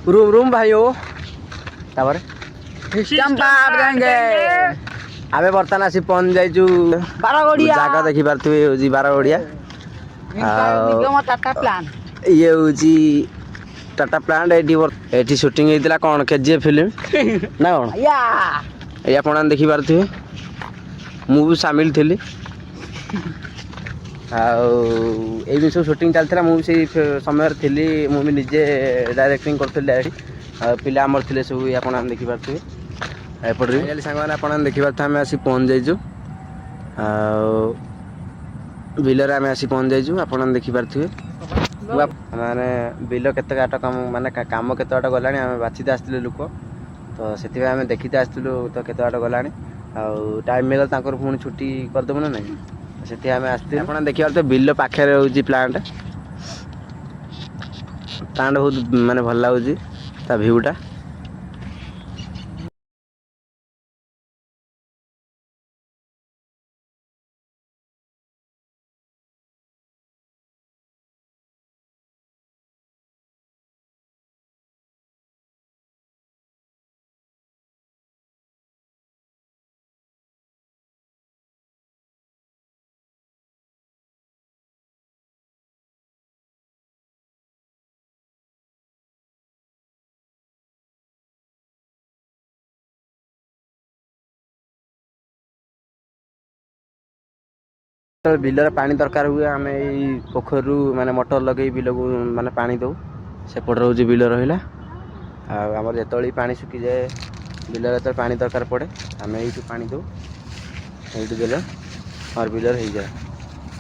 Room room भाई हो तापर आबे बर्तन आसी पहुंच जाइजु जागा देखि पारथुए होजी 12 गड़िया ये होजी टाटा प्लांट एटी शूटिंग होइतिला कोन केजीएफ फिल्म ना कोन या आपण देखि पारथुए मु भी शामिल थिली ये सब शूटिंग चलता मुझे समय थी मुझे निजे डायरेक्टिंग करी डायरेक्ट पिला आमर थे सब आप देखिपे एपटे सांग आप देखिपे आम आसी पहुँच जाइजु बिलर आम आसी पहुँच जाइजु आप देखिपे माने बिल केत गाट कम माने कम केत बाट गला आम बाछीते आसलु लोक तो से आम देखीते आसलु तो केत बाट गला टाइम मिलता पुणी छुट्टी करदेबु ना नहीं से आम आसते आप देखिए बिल पाखे हूँ प्लांट प्लांट बहुत माने भल लगुच भ्यूटा बिलर पानी दरकार हुए आम यही पोखर माने मोटर लगे बिल को माने पानी दो सेपट रोज बिल रहा आम जो पानी सुखी जाए बिलर जो पानी दरकार पड़े आम यू पानी दो ये देले और बिलर हो जाए।